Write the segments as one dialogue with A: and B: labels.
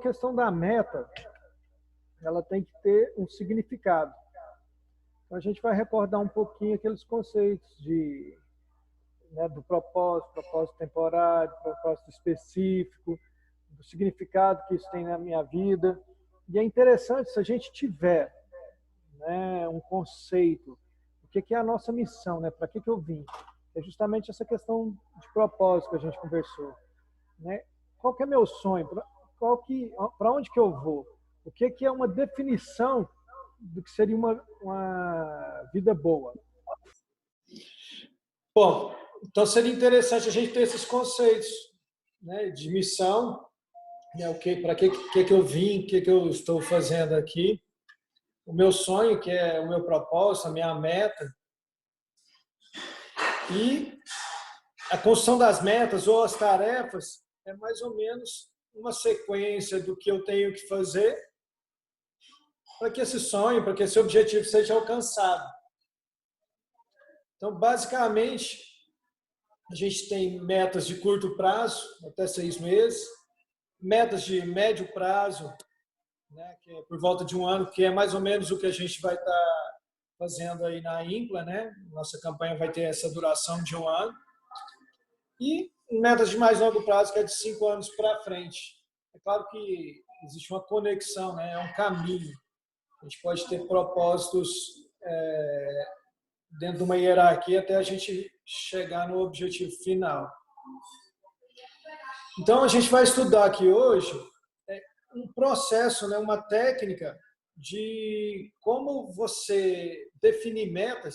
A: questão da meta, ela tem que ter um significado. Então, a gente vai recordar um pouquinho aqueles conceitos do propósito temporário, propósito específico, do significado que isso tem na minha vida. E é interessante se a gente tiver, né, um conceito, o que é a nossa missão, né? Para que eu vim? É justamente essa questão de propósito que a gente conversou, né? Qual que é meu sonho? Para onde que eu vou? O que é uma definição do que seria uma vida boa? Bom, então seria interessante a gente ter esses conceitos, né, de missão, né, para que eu vim, o que eu estou fazendo aqui, o meu sonho, que é o meu propósito, a minha meta, e a construção das metas ou as tarefas é mais ou menos uma sequência do que eu tenho que fazer para que esse sonho, para que esse objetivo seja alcançado. Então, basicamente, a gente tem metas de curto prazo, até 6 meses, metas de médio prazo, né, que é por volta de 1 ano, que é mais ou menos o que a gente vai estar fazendo aí na IMPLA, né? Nossa campanha vai ter essa duração de 1 ano. E metas de mais longo prazo, que é de 5 anos para frente. É claro que existe uma conexão, né? É um caminho. A gente pode ter propósitos dentro de uma hierarquia até a gente chegar no objetivo final. Então, a gente vai estudar aqui hoje um processo, né? Uma técnica de como você definir metas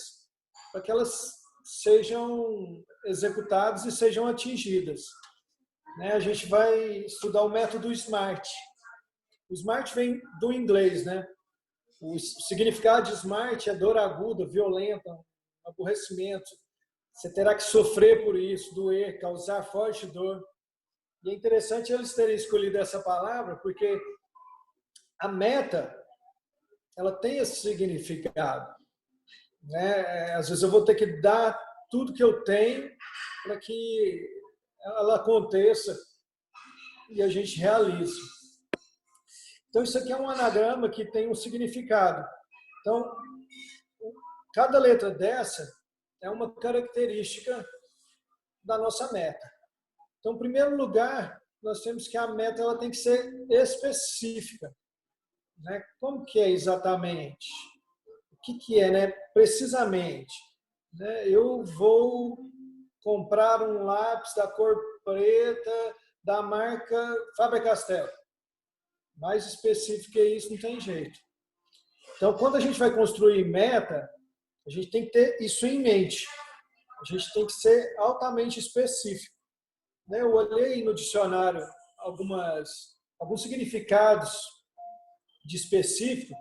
A: para que elas sejam executadas e sejam atingidas. Né? A gente vai estudar o método SMART. O SMART vem do inglês, né? O significado de SMART é dor aguda, violenta, aborrecimento. Você terá que sofrer por isso, doer, causar forte dor. E é interessante eles terem escolhido essa palavra, porque a meta, ela tem esse significado. Né? Às vezes eu vou ter que dar tudo que eu tenho para que ela aconteça e a gente realize. Então, isso aqui é um anagrama que tem um significado. Então, cada letra dessa é uma característica da nossa meta. Então, em primeiro lugar, nós temos que a meta ela tem que ser específica. Né? Como que é exatamente? O que é, né? Precisamente? Né? Eu vou comprar um lápis da cor preta da marca Faber-Castell. Mais específico que isso não tem jeito. Então, quando a gente vai construir meta, a gente tem que ter isso em mente. A gente tem que ser altamente específico. Eu olhei no dicionário alguns significados de específico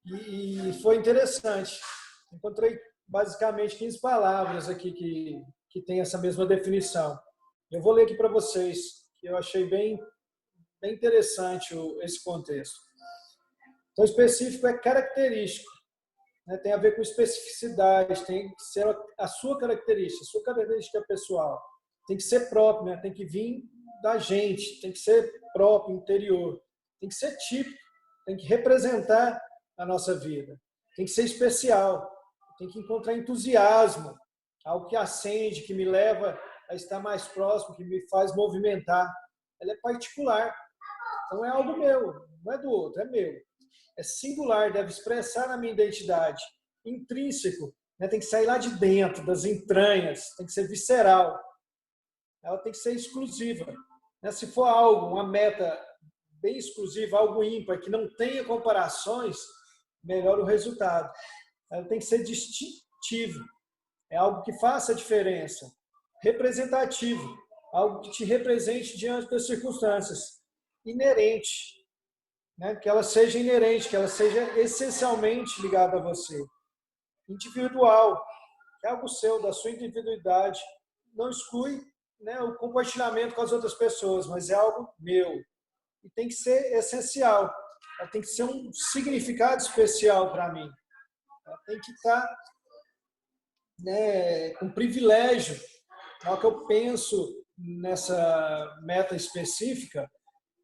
A: e foi interessante. Encontrei basicamente 15 palavras aqui que tem essa mesma definição. Eu vou ler aqui para vocês, que eu achei bem interessante esse contexto. Então, específico é característico, né? Tem a ver com especificidade, tem que ser a sua característica pessoal. Tem que ser próprio, né? Tem que vir da gente, tem que ser próprio, interior. Tem que ser típico, tem que representar a nossa vida. Tem que ser especial, tem que encontrar entusiasmo, algo que acende, que me leva a estar mais próximo, que me faz movimentar. Ela é particular. Então, é algo meu, não é do outro, é meu. É singular, deve expressar a minha identidade. Intrínseco, né? Tem que sair lá de dentro, das entranhas, tem que ser visceral. Ela tem que ser exclusiva. Né? Se for algo, uma meta bem exclusiva, algo ímpar, que não tenha comparações, melhora o resultado. Ela tem que ser distintivo. É algo que faça a diferença. Representativo, algo que te represente diante das circunstâncias. Inerente, né? Que ela seja inerente, que ela seja essencialmente ligada a você. Individual, que é algo seu, da sua individualidade. Não exclui, né, o compartilhamento com as outras pessoas, mas é algo meu. E tem que ser essencial. Ela tem que ser um significado especial para mim. Ela tem que estar, né, com privilégio. Na hora que eu penso nessa meta específica,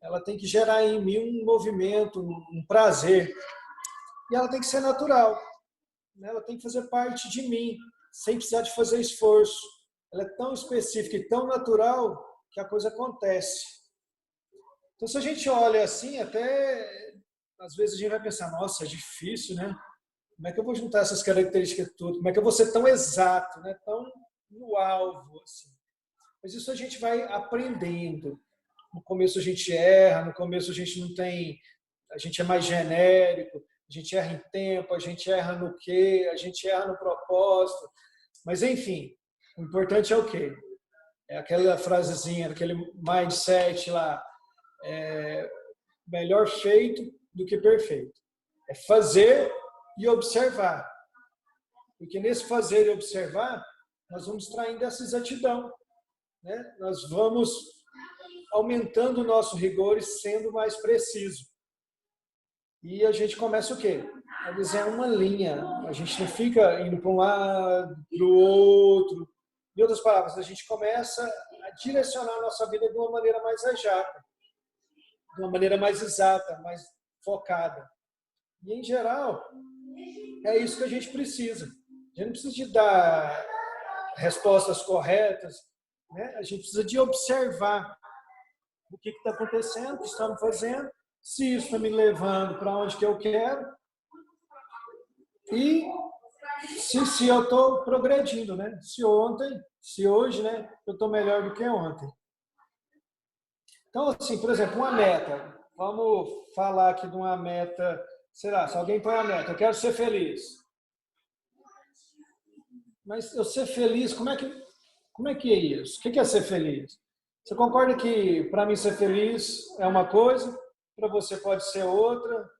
A: ela tem que gerar em mim um movimento, um prazer. E ela tem que ser natural, né? Ela tem que fazer parte de mim, sem precisar de fazer esforço. Ela é tão específica e tão natural que a coisa acontece. Então, se a gente olha assim, até às vezes a gente vai pensar, nossa, é difícil, né? Como é que eu vou juntar essas características tudo? Como é que eu vou ser tão exato, né? Tão no alvo, assim. Mas isso a gente vai aprendendo. No começo a gente erra, no começo a gente não tem, a gente é mais genérico, a gente erra em tempo, a gente erra no quê, a gente erra no propósito. Mas enfim, o importante é o quê? É aquela frasezinha, aquele mindset lá, melhor feito do que perfeito. É fazer e observar. Porque nesse fazer e observar, nós vamos traindo essa exatidão, né? Nós vamos aumentando o nosso rigor e sendo mais preciso. E a gente começa o quê? A desenhar uma linha. A gente não fica indo para um lado, para o outro. Em outras palavras, a gente começa a direcionar a nossa vida de uma maneira mais exata, de uma maneira mais exata, mais focada. E, em geral, é isso que a gente precisa. A gente não precisa de dar respostas corretas, né? A gente precisa de observar o que está acontecendo, o que estamos fazendo, se isso está me levando para onde que eu quero e se eu estou progredindo, né? Se hoje, né, eu estou melhor do que ontem. Então, assim, por exemplo, uma meta. Vamos falar aqui de uma meta, sei lá, se alguém põe a meta, eu quero ser feliz. Mas eu ser feliz, como é que é isso? O que é ser feliz? Você concorda que para mim ser feliz é uma coisa, para você pode ser outra?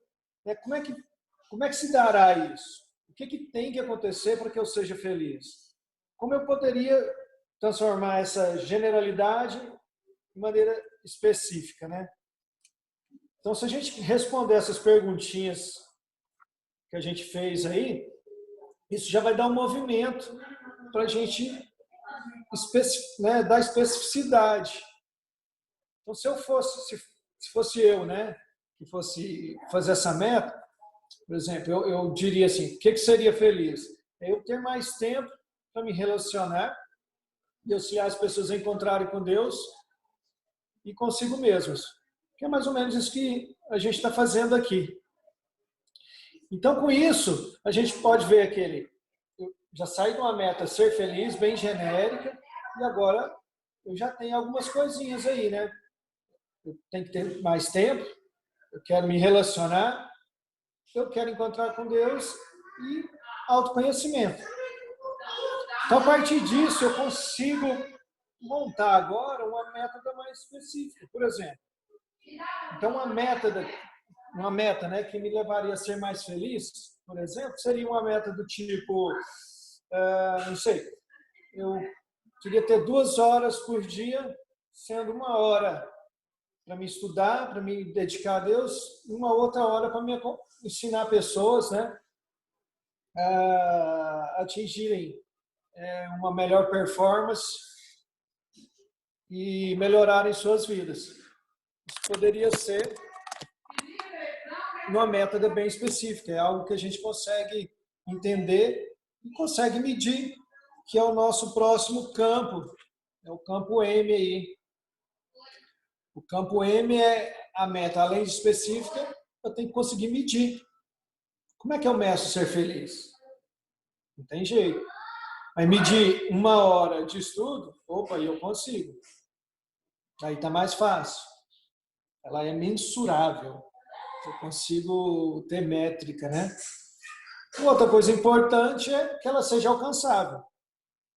A: Como é que se dará isso? O que tem que acontecer para que eu seja feliz? Como eu poderia transformar essa generalidade de maneira específica, né? Então, se a gente responder essas perguntinhas que a gente fez aí, isso já vai dar um movimento para a gente, né, dar especificidade. Então, se fosse eu, né, que fosse fazer essa meta, por exemplo, eu diria assim, o que seria feliz? É eu ter mais tempo para me relacionar e auxiliar as pessoas a encontrarem com Deus e consigo mesmos. Que é mais ou menos isso que a gente está fazendo aqui. Então, com isso, a gente pode ver eu já saí de uma meta ser feliz, bem genérica, e agora eu já tenho algumas coisinhas aí, né? Eu tenho que ter mais tempo, eu quero me relacionar, eu quero encontrar com Deus e autoconhecimento. Então, a partir disso, eu consigo montar agora uma meta mais específica. Por exemplo, então uma meta, né, que me levaria a ser mais feliz, por exemplo, seria uma meta do tipo, não sei, eu queria ter 2 horas por dia, sendo 1 hora para me estudar, para me dedicar a Deus, e uma outra hora para me ensinar pessoas, né, a atingirem uma melhor performance e melhorarem suas vidas. Isso poderia ser uma meta bem específica, é algo que a gente consegue entender e consegue medir, que é o nosso próximo campo, é o campo M aí. O campo M é a meta, além de específica, eu tenho que conseguir medir. Como é que eu meço ser feliz? Não tem jeito. Mas medir 1 hora de estudo, opa, eu consigo. Aí está mais fácil. Ela é mensurável. Eu consigo ter métrica, né? Outra coisa importante é que ela seja alcançável.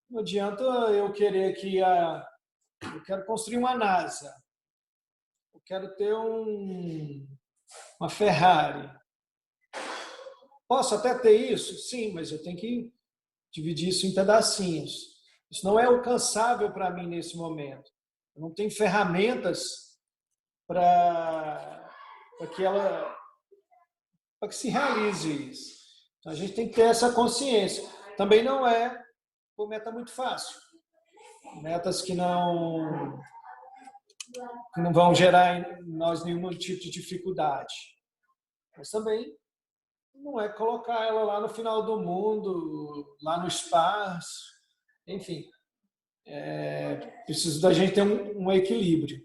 A: Não adianta eu querer eu quero construir uma NASA, eu quero ter uma Ferrari. Posso até ter isso? Sim, mas eu tenho que dividir isso em pedacinhos. Isso não é alcançável para mim nesse momento. Eu não tenho ferramentas para que se realize isso. Então, a gente tem que ter essa consciência. Também não é uma meta muito fácil. Metas que que não vão gerar em nós nenhum tipo de dificuldade. Mas também não é colocar ela lá no final do mundo, lá no espaço, enfim. Precisa da gente ter um equilíbrio.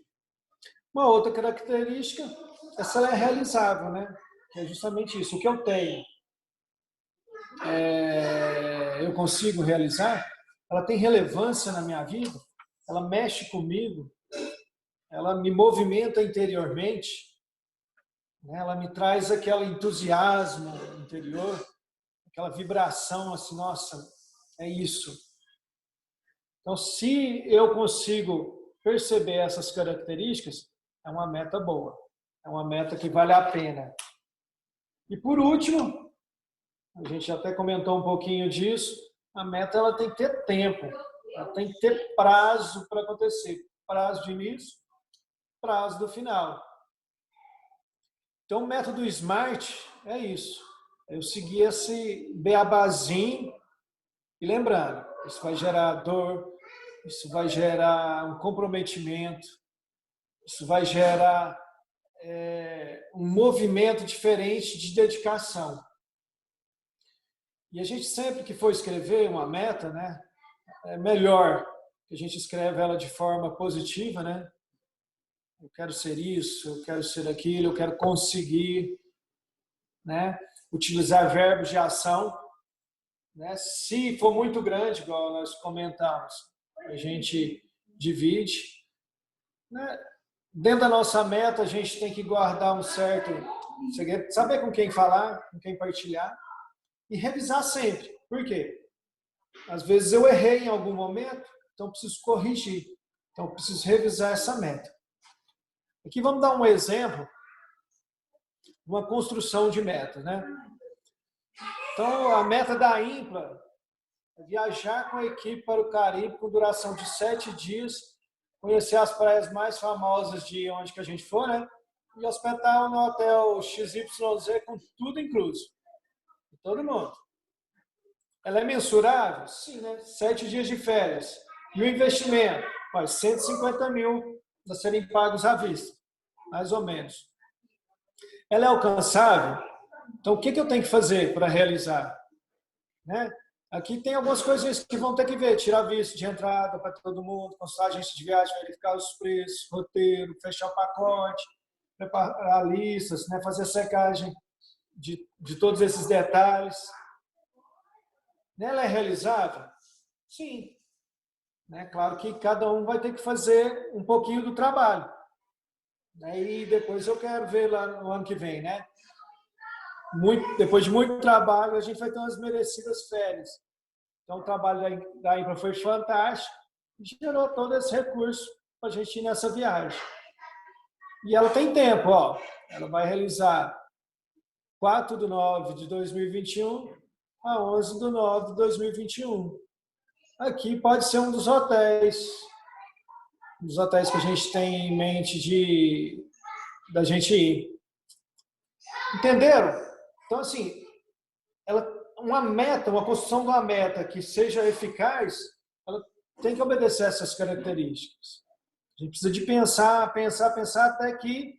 A: Uma outra característica, essa é realizável, né? Que é justamente isso. O que eu tenho, eu consigo realizar, ela tem relevância na minha vida, ela mexe comigo, ela me movimenta interiormente, né? Ela me traz aquele entusiasmo interior, aquela vibração assim, nossa, é isso. Então, se eu consigo perceber essas características, é uma meta boa, é uma meta que vale a pena. E por último, a gente até comentou um pouquinho disso, a meta ela tem que ter tempo, ela tem que ter prazo para acontecer, prazo de início, prazo do final. Então, o método SMART é isso. Eu seguir esse beabazinho e lembrando, isso vai gerar dor, isso vai gerar um comprometimento, isso vai gerar um movimento diferente de dedicação. E a gente sempre que for escrever uma meta, né, é melhor que a gente escreve ela de forma positiva, né? Eu quero ser isso, eu quero ser aquilo, eu quero conseguir, né? Utilizar verbos de ação, né? Se for muito grande, igual nós comentamos, a gente divide, né? Dentro da nossa meta, a gente tem que guardar um certo segredo, saber com quem falar, com quem partilhar e revisar sempre. Por quê? Às vezes eu errei em algum momento, então preciso corrigir. Então preciso revisar essa meta. Aqui vamos dar um exemplo, uma construção de meta, né? Então a meta da IMPLA é viajar com a equipe para o Caribe com duração de 7 dias, conhecer as praias mais famosas de onde que a gente for, né? E hospedar no hotel XYZ com tudo incluso. Todo mundo. Ela é mensurável? Sim, né? 7 dias de férias. E o investimento? 150 mil a serem pagos à vista, mais ou menos. Ela é alcançável? Então, o que eu tenho que fazer para realizar? Né? Aqui tem algumas coisinhas que vão ter que ver. Tirar visto de entrada para todo mundo, consultar a agência de viagem, verificar os preços, roteiro, fechar o pacote, preparar listas, né? Fazer a secagem de todos esses detalhes. Ela é realizável? Sim. Claro que cada um vai ter que fazer um pouquinho do trabalho. E depois eu quero ver lá no ano que vem, né? Depois de muito trabalho, a gente vai ter umas merecidas férias. Então, o trabalho da IMPA foi fantástico e gerou todo esse recurso para a gente ir nessa viagem. E ela tem tempo, ó. Ela vai realizar 4/9 de 2021 a 11/9 de 2021. Aqui pode ser um dos hotéis que a gente tem em mente da gente ir. Entenderam? Então, assim, uma meta, uma construção de uma meta que seja eficaz, ela tem que obedecer essas características. A gente precisa de pensar até que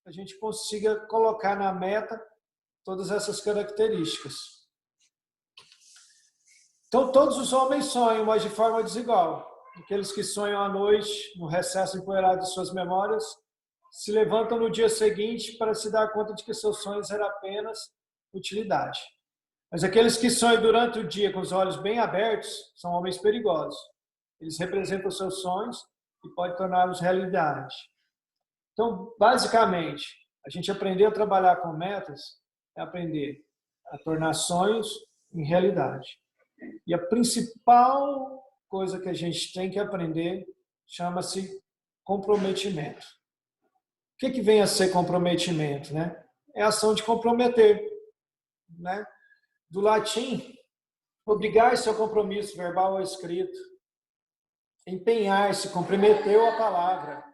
A: a gente consiga colocar na meta todas essas características. Então, todos os homens sonham, mas de forma desigual. Aqueles que sonham à noite, no recesso empoeirado de suas memórias, se levantam no dia seguinte para se dar conta de que seus sonhos eram apenas utilidade. Mas aqueles que sonham durante o dia com os olhos bem abertos são homens perigosos. Eles representam seus sonhos e podem torná-los realidade. Então, basicamente, a gente aprender a trabalhar com metas é aprender a tornar sonhos em realidade. E a principal coisa que a gente tem que aprender chama-se comprometimento. O que vem a ser comprometimento, né? É a ação de comprometer, né? Do latim, obrigar-se ao compromisso verbal ou escrito, empenhar-se, comprometeu a palavra.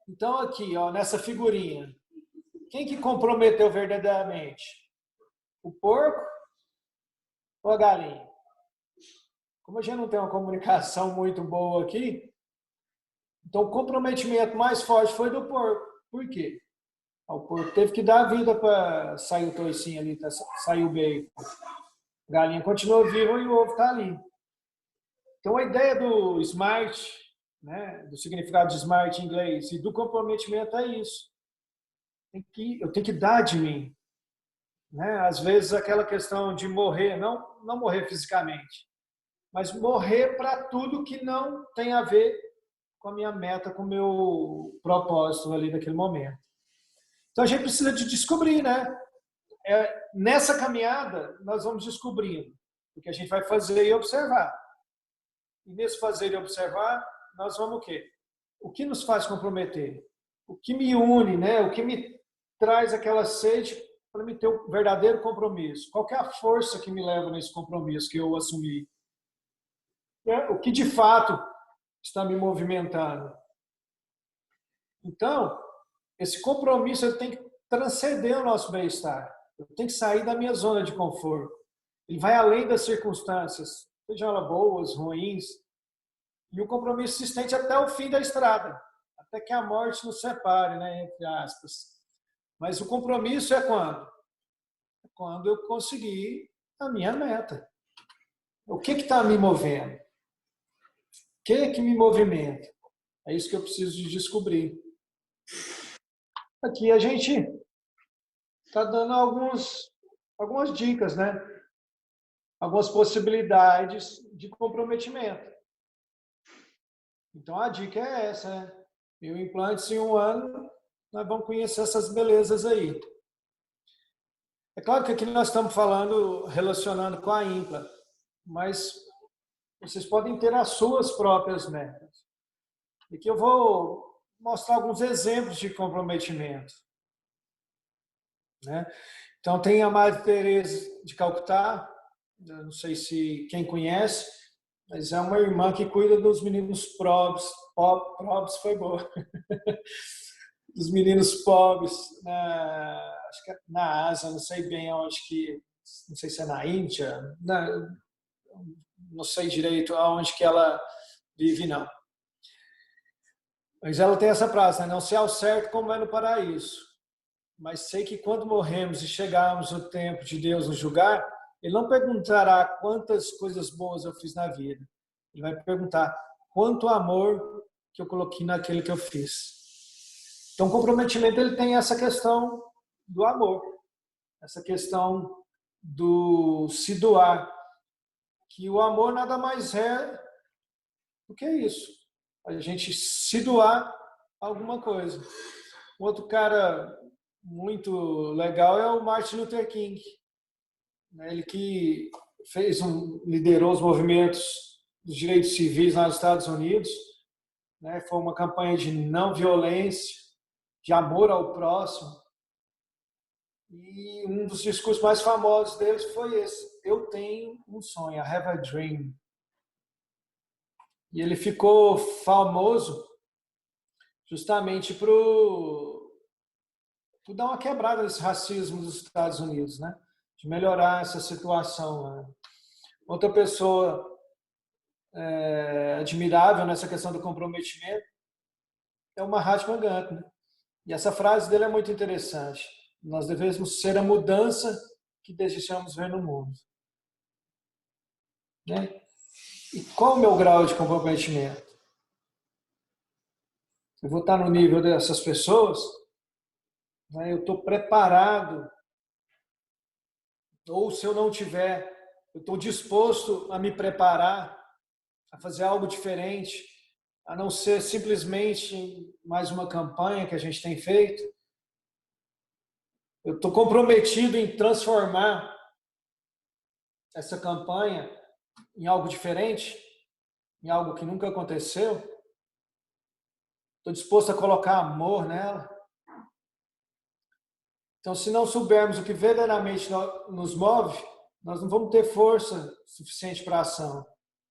A: Então aqui, ó, nessa figurinha, quem que comprometeu verdadeiramente? O porco ou a galinha? Como a gente não tem uma comunicação muito boa aqui, Então, o comprometimento mais forte foi do porco. Por quê? O porco teve que dar vida para sair o toicinho ali, sair o bacon. A galinha continua viva e o ovo está ali. Então, a ideia do smart, né, do significado de smart em inglês e do comprometimento é isso. Eu tenho que dar de mim. Né? Às vezes, aquela questão de morrer, não morrer fisicamente, mas morrer para tudo que não tem a ver com a minha meta, com o meu propósito ali naquele momento. Então, a gente precisa de descobrir, né? Nessa caminhada, nós vamos descobrindo o que a gente vai fazer e observar. E nesse fazer e observar, nós vamos o quê? O que nos faz comprometer? O que me une, né? O que me traz aquela sede para me ter o verdadeiro compromisso? Qual é a força que me leva nesse compromisso que eu assumi? O que de fato está me movimentando? Então, esse compromisso ele tem que transcender o nosso bem-estar. Eu tenho que sair da minha zona de conforto. Ele vai além das circunstâncias, sejam elas boas, ruins. E o compromisso se estende até o fim da estrada, até que a morte nos separe, né, entre aspas. Mas o compromisso é quando? É quando eu conseguir a minha meta. O que está me movendo? O que me movimenta? É isso que eu preciso de descobrir. Aqui a gente está dando algumas dicas, né? Algumas possibilidades de comprometimento. Então a dica é essa, né? 1000 implantes em 1 ano, nós vamos conhecer essas belezas aí. É claro que aqui nós estamos falando, relacionando com a Impla, mas vocês podem ter as suas próprias metas. Aqui eu vou mostrar alguns exemplos de comprometimento. Né? Então, tem a Madre Teresa de Calcutá, não sei se quem conhece, mas é uma irmã que cuida dos meninos pobres foi boa, dos meninos pobres, acho que é na Ásia, não sei bem onde que, não sei se é na Índia, não sei direito aonde que ela vive, não. Mas ela tem essa frase, né? Não sei ao certo como é no paraíso, mas sei que quando morremos e chegarmos o tempo de Deus nos julgar, Ele não perguntará quantas coisas boas eu fiz na vida. Ele vai perguntar quanto amor que eu coloquei naquilo que eu fiz. Então, o comprometimento ele tem essa questão do amor, essa questão do se doar, que o amor nada mais é do que isso. A gente se doar a alguma coisa. Outro cara muito legal é o Martin Luther King. Ele que liderou os movimentos dos direitos civis lá nos Estados Unidos. Foi uma campanha de não violência, de amor ao próximo. E um dos discursos mais famosos deles foi esse: eu tenho um sonho, I have a dream. E ele ficou famoso justamente por dar uma quebrada nesse racismo dos Estados Unidos, né? De melhorar essa situação. Né? Outra pessoa admirável nessa questão do comprometimento é o Mahatma Gandhi. Né? E essa frase dele é muito interessante. Nós devemos ser a mudança que desejamos ver no mundo. Né? E qual o meu grau de comprometimento? Eu vou estar no nível dessas pessoas? Né? Eu estou preparado? Ou se eu não tiver, eu estou disposto a me preparar, a fazer algo diferente, a não ser simplesmente mais uma campanha que a gente tem feito? Eu estou comprometido em transformar essa campanha em algo diferente, em algo que nunca aconteceu? Estou disposto a colocar amor nela? Então, se não soubermos o que verdadeiramente nos move, nós não vamos ter força suficiente para a ação.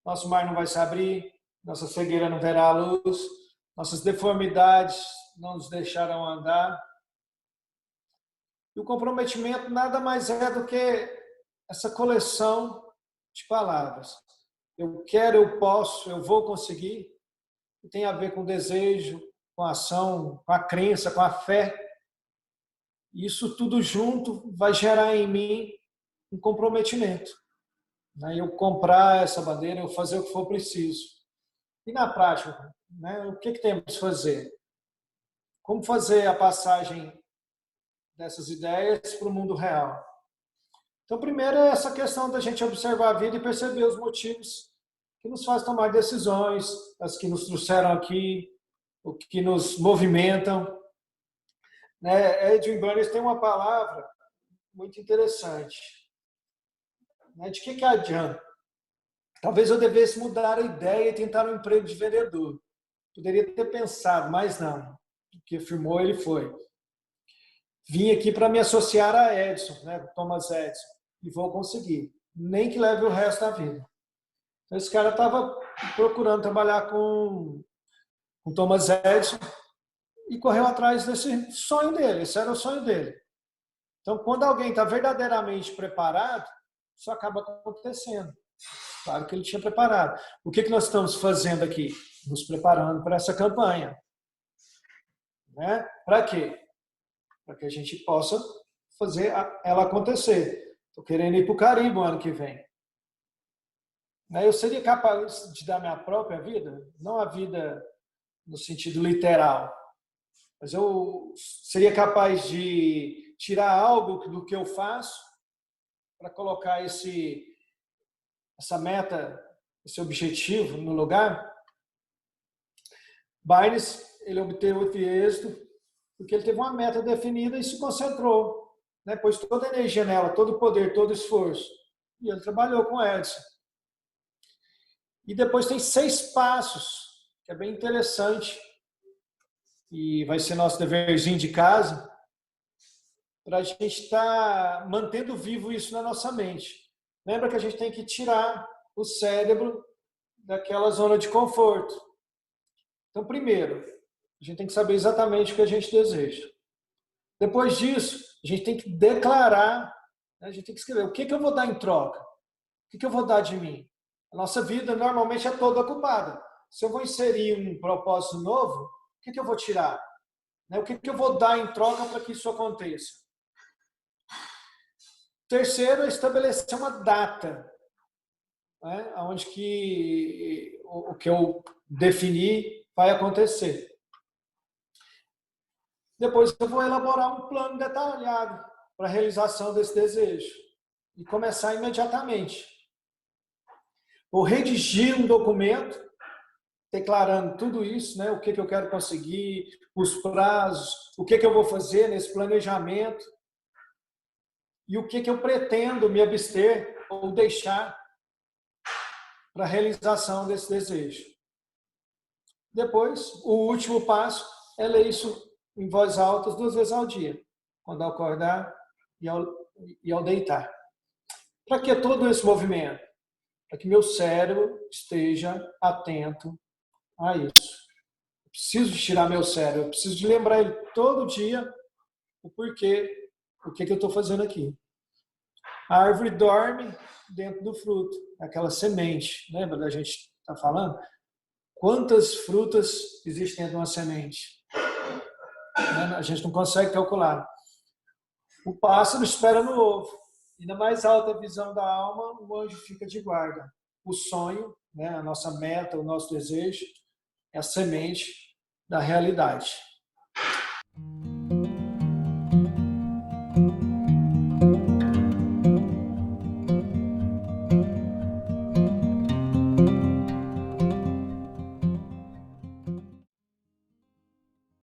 A: Nosso mar não vai se abrir, nossa cegueira não verá a luz, nossas deformidades não nos deixarão andar. E o comprometimento nada mais é do que essa coleção de palavras. Eu quero, eu posso, eu vou conseguir. que tem a ver com o desejo, com a ação, com a crença, com a fé. Isso tudo junto vai gerar em mim um comprometimento. Né? Eu comprar essa bandeira, eu fazer o que for preciso. E na prática, né, o que temos que fazer? Como fazer a passagem dessas ideias para o mundo real? Então, primeiro é essa questão da gente observar a vida e perceber os motivos que nos fazem tomar decisões, as que nos trouxeram aqui, o que nos movimentam. Né? Edwin Burns tem uma palavra muito interessante. Né? De que adianta? Talvez eu devesse mudar a ideia e tentar um emprego de vendedor. Poderia ter pensado, mas não. O que afirmou, ele foi. Vim aqui para me associar a Edison, né? Thomas Edison, e vou conseguir. Nem que leve o resto da vida. Então, esse cara estava procurando trabalhar com Thomas Edison e correu atrás desse sonho dele. Esse era o sonho dele. Então, quando alguém está verdadeiramente preparado, isso acaba acontecendo. Claro que ele tinha preparado. O que nós estamos fazendo aqui? Nos preparando para essa campanha. Né? Para quê? Para que a gente possa fazer ela acontecer. Estou querendo ir para o Caribe o ano que vem. Eu seria capaz de dar minha própria vida? Não a vida no sentido literal, mas eu seria capaz de tirar algo do que eu faço para colocar essa meta, esse objetivo no lugar. Barnes, ele obteve êxito porque ele teve uma meta definida e se concentrou, né? Pôs toda a energia nela, todo o poder, todo o esforço. E ele trabalhou com Edison. E depois tem 6 passos, que é bem interessante, e vai ser nosso deverzinho de casa, para a gente estar mantendo vivo isso na nossa mente. Lembra que a gente tem que tirar o cérebro daquela zona de conforto. Então, primeiro, a gente tem que saber exatamente o que a gente deseja. Depois disso, a gente tem que declarar, né? A gente tem que escrever o que eu vou dar em troca, o que eu vou dar de mim. A nossa vida normalmente é toda ocupada. Se eu vou inserir um propósito novo, o que eu vou tirar? O que eu vou dar em troca para que isso aconteça? Terceiro é estabelecer uma data, né, onde que o que eu defini vai acontecer. Depois eu vou elaborar um plano detalhado para a realização desse desejo e começar imediatamente. Vou redigir um documento declarando tudo isso, né, o que eu quero conseguir, os prazos, o que eu vou fazer nesse planejamento e o que eu pretendo me abster ou deixar para a realização desse desejo. Depois, o último passo é ler isso em voz alta 2 vezes ao dia, quando ao acordar e ao deitar. Para que todo esse movimento? Para que meu cérebro esteja atento a isso. Eu preciso de tirar meu cérebro, eu preciso de lembrar ele todo dia o porquê, o que eu estou fazendo aqui. A árvore dorme dentro do fruto, aquela semente. Lembra da gente estar falando? Quantas frutas existem dentro de uma semente? A gente não consegue calcular. O pássaro espera no ovo. E na mais alta visão da alma, o anjo fica de guarda. O sonho, né, a nossa meta, o nosso desejo, é a semente da realidade.